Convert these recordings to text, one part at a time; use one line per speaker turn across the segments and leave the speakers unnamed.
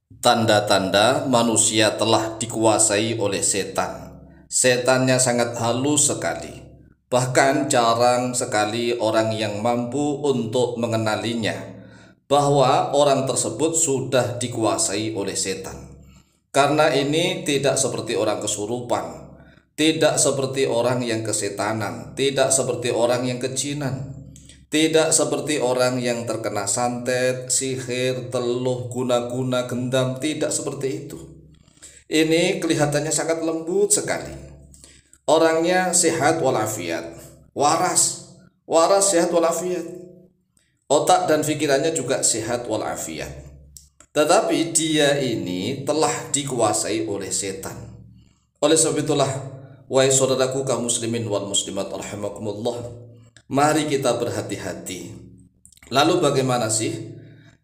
Tanda-tanda manusia telah dikuasai oleh setan. Setannya sangat halus sekali. Bahkan jarang sekali orang yang mampu untuk mengenalinya, bahwa orang tersebut sudah dikuasai oleh setan. Karena ini tidak seperti orang kesurupan, tidak seperti orang yang kesetanan, tidak seperti orang yang kejinan, tidak seperti orang yang terkena santet, sihir, teluh, guna-guna, gendam. Tidak seperti itu. Ini kelihatannya sangat lembut sekali. Orangnya sehat walafiat, waras, waras sehat walafiat. Otak dan pikirannya juga sehat walafiat. Tetapi dia ini telah dikuasai oleh setan. Oleh sebab itulah, wahai saudaraku kaum muslimin wal muslimat rahimakumullah, mari kita berhati-hati. Lalu bagaimana sih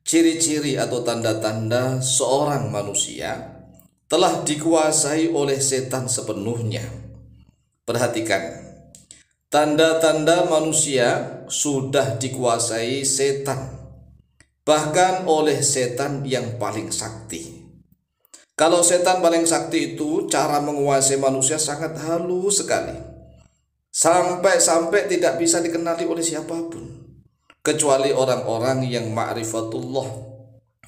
ciri-ciri atau tanda-tanda seorang manusia telah dikuasai oleh setan sepenuhnya? Perhatikan, tanda-tanda manusia sudah dikuasai setan, bahkan oleh setan yang paling sakti. Kalau setan paling sakti itu cara menguasai manusia sangat halus sekali, sampai-sampai tidak bisa dikenali oleh siapapun kecuali orang-orang yang ma'rifatullah,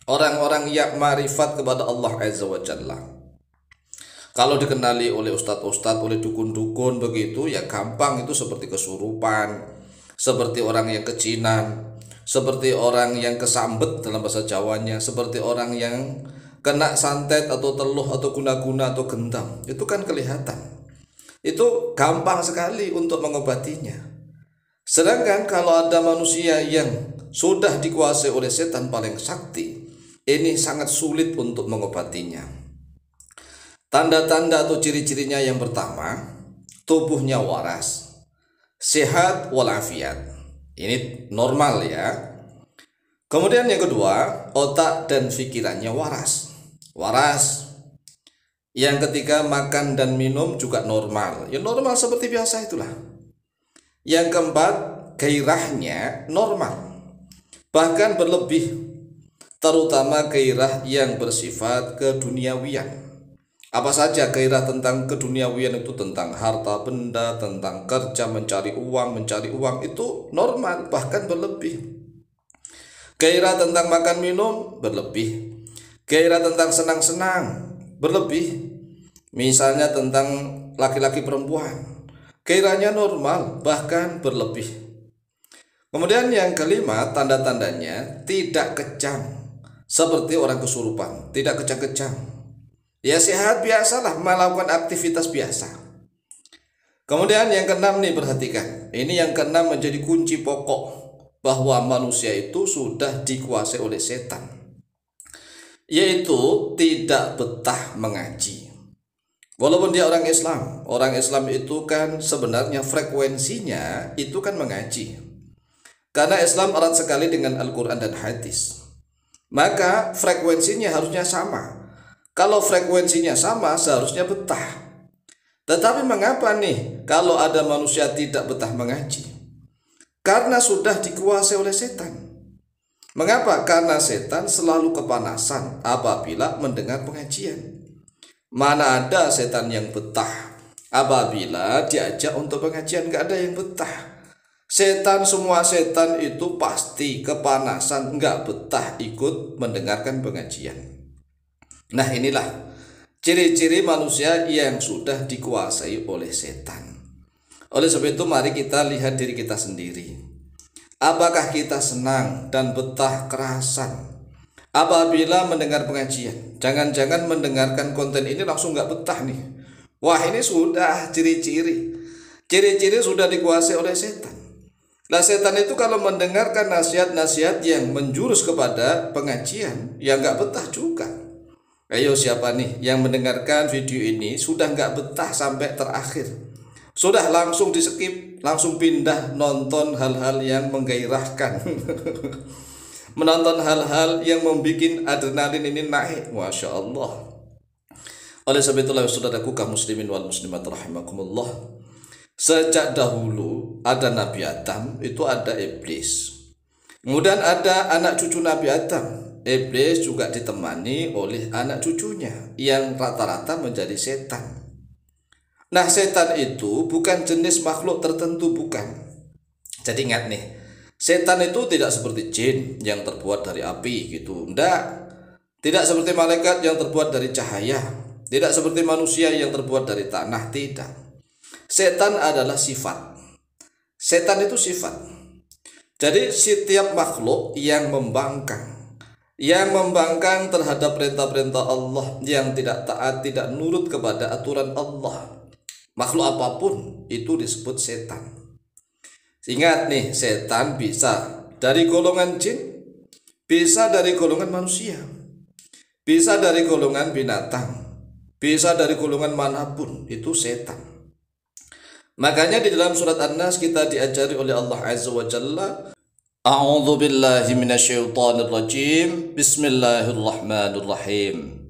orang-orang yang ma'rifat kepada Allah Azza wa Jalla. Kalau dikenali oleh ustadz-ustadz, oleh dukun-dukun begitu, ya gampang, itu seperti kesurupan, seperti orang yang kejinan, seperti orang yang kesambet dalam bahasa Jawanya, seperti orang yang kena santet atau teluh atau guna-guna atau gendam. Itu kan kelihatan. Itu gampang sekali untuk mengobatinya. Sedangkan kalau ada manusia yang sudah dikuasai oleh setan paling sakti, ini sangat sulit untuk mengobatinya. Tanda-tanda atau ciri-cirinya yang pertama, tubuhnya waras, sehat walafiat. Ini normal ya. Kemudian yang kedua, otak dan pikirannya waras. Waras. Yang ketiga, makan dan minum juga normal. Ya normal seperti biasa itulah. Yang keempat, gairahnya normal, bahkan berlebih, terutama gairah yang bersifat keduniawian. Apa saja gairah tentang keduniawian itu, tentang harta benda, tentang kerja, mencari uang itu normal, bahkan berlebih. Gairah tentang makan minum berlebih. Gairah tentang senang-senang berlebih. Misalnya tentang laki-laki perempuan, gairahnya normal, bahkan berlebih. Kemudian yang kelima, tanda-tandanya tidak kejang seperti orang kesurupan, tidak kejang-kejang. Ya sehat biasalah, melakukan aktivitas biasa. Kemudian yang keenam nih, perhatikan. Ini yang keenam menjadi kunci pokok bahwa manusia itu sudah dikuasai oleh setan, yaitu tidak betah mengaji. Walaupun dia orang Islam itu kan sebenarnya frekuensinya itu kan mengaji. Karena Islam erat sekali dengan Al-Quran dan hadis, maka frekuensinya harusnya sama. Kalau frekuensinya sama, seharusnya betah. Tetapi mengapa nih kalau ada manusia tidak betah mengaji? Karena sudah dikuasai oleh setan. Mengapa? Karena setan selalu kepanasan apabila mendengar pengajian. Mana ada setan yang betah apabila diajak untuk pengajian? Gak ada yang betah. Semua setan itu pasti kepanasan, gak betah ikut mendengarkan pengajian. Nah inilah ciri-ciri manusia yang sudah dikuasai oleh setan. Oleh sebab itu mari kita lihat diri kita sendiri. Apakah kita senang dan betah kerasan apabila mendengar pengajian? Jangan-jangan mendengarkan konten ini langsung gak betah nih. Wah, ini sudah ciri-ciri. Ciri-ciri sudah dikuasai oleh setan. Nah setan itu kalau mendengarkan nasihat-nasihat yang menjurus kepada pengajian, ya gak betah juga. Ayo siapa nih yang mendengarkan video ini sudah gak betah sampai terakhir? Sudah langsung di skip, langsung pindah nonton hal-hal yang menggairahkan. Menonton hal-hal yang membuat adrenalin ini naik. Masya Allah. Oleh sebab itulah saudaraku kaum muslimin wal muslimat rahimakumullah, sejak dahulu ada Nabi Adam, itu ada iblis. Kemudian ada anak cucu Nabi Adam. Iblis juga ditemani oleh anak cucunya yang rata-rata menjadi setan. Nah, setan itu bukan jenis makhluk tertentu, bukan. Jadi ingat nih, setan itu tidak seperti jin yang terbuat dari api gitu. Tidak seperti malaikat yang terbuat dari cahaya. Tidak seperti manusia yang terbuat dari tanah, tidak. Setan adalah sifat. Setan itu sifat. Jadi setiap makhluk yang membangkang terhadap perintah-perintah Allah, yang tidak taat, tidak nurut kepada aturan Allah, makhluk apapun itu disebut setan. Ingat nih, setan bisa dari golongan jin, bisa dari golongan manusia, bisa dari golongan binatang, bisa dari golongan manapun, itu setan. Makanya di dalam surat An-Nas kita diajari oleh Allah Azza wa Jalla, A'udzu billahi minasyaitonir rajim. Bismillahirrahmanirrahim.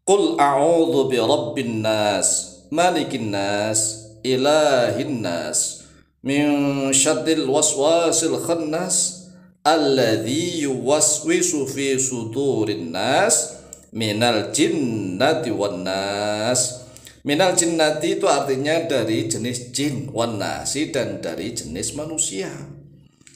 Qul a'udzu birabbin nas, malikin nas, ilahin nas, min syarril waswasil khannas, alladzi yuwaswisu fi sudurin nas, minal jinnati wan nas. Minal jinnati itu artinya dari jenis jin, wan nasi dan dari jenis manusia.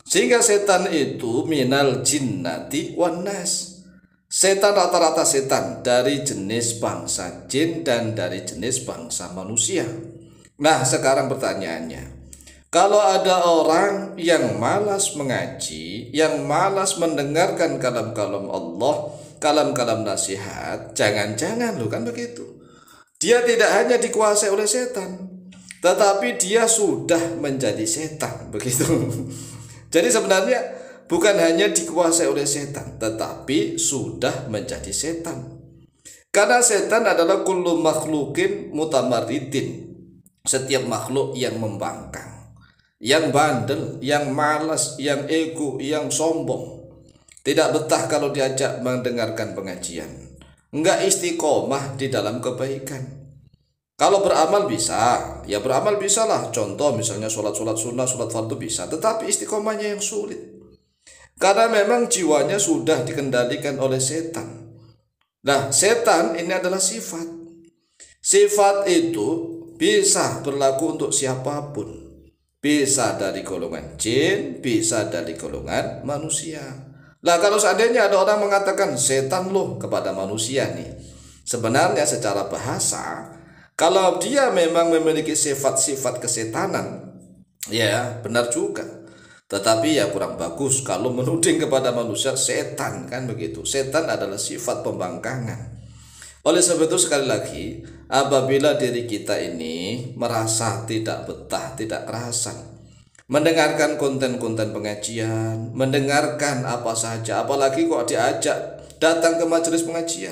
Sehingga setan itu minal jinnati wan nas. Setan rata-rata setan dari jenis bangsa jin dan dari jenis bangsa manusia. Nah, sekarang pertanyaannya, kalau ada orang yang malas mengaji, yang malas mendengarkan kalam-kalam Allah, kalam-kalam nasihat, jangan-jangan kan begitu, dia tidak hanya dikuasai oleh setan, tetapi dia sudah menjadi setan, begitu. Jadi sebenarnya bukan hanya dikuasai oleh setan, tetapi sudah menjadi setan. Karena setan adalah kullu makhlukin mutamarridin, setiap makhluk yang membangkang, yang bandel, yang malas, yang ego, yang sombong, tidak betah kalau diajak mendengarkan pengajian, enggak istiqomah di dalam kebaikan. Kalau beramal bisa, ya beramal bisalah. Contoh misalnya sholat sunnah, sholat fardu bisa, tetapi istiqomahnya yang sulit. Karena memang jiwanya sudah dikendalikan oleh setan. Nah, setan ini adalah sifat. Sifat itu bisa berlaku untuk siapapun. Bisa dari golongan jin, bisa dari golongan manusia. Nah, kalau seandainya ada orang mengatakan setan loh kepada manusia nih, sebenarnya secara bahasa, kalau dia memang memiliki sifat-sifat kesetanan, ya benar juga. Tetapi ya kurang bagus kalau menuding kepada manusia setan, kan begitu. Setan adalah sifat pembangkangan. Oleh sebab itu sekali lagi, apabila diri kita ini merasa tidak betah, tidak kerasan mendengarkan konten-konten pengajian, mendengarkan apa saja, apalagi kok diajak datang ke majelis pengajian,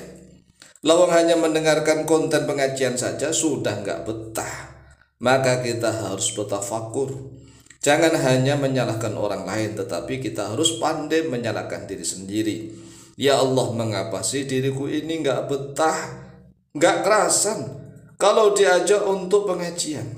lawang hanya mendengarkan konten pengajian saja sudah nggak betah, maka kita harus bertafakur. Jangan hanya menyalahkan orang lain, tetapi kita harus pandai menyalahkan diri sendiri. Ya Allah, mengapa sih diriku ini nggak betah, nggak kerasan kalau diajak untuk pengajian?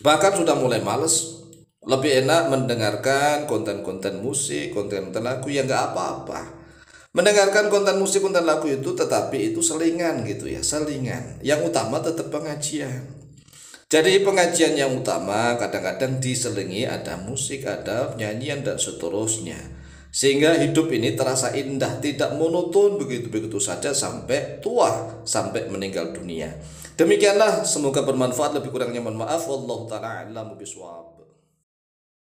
Bahkan sudah mulai males. Lebih enak mendengarkan konten-konten musik, konten-konten lagu, yang nggak apa-apa. Mendengarkan konten musik, konten lagu itu, tetapi itu selingan gitu ya, selingan. Yang utama tetap pengajian. Jadi pengajian yang utama kadang-kadang diselingi ada musik, ada nyanyian dan seterusnya. Sehingga hidup ini terasa indah, tidak monoton begitu-begitu saja sampai tua, sampai meninggal dunia. Demikianlah, semoga bermanfaat. Lebih kurangnya mohon maaf. Wallahu ta'ala a'lamu bishawab.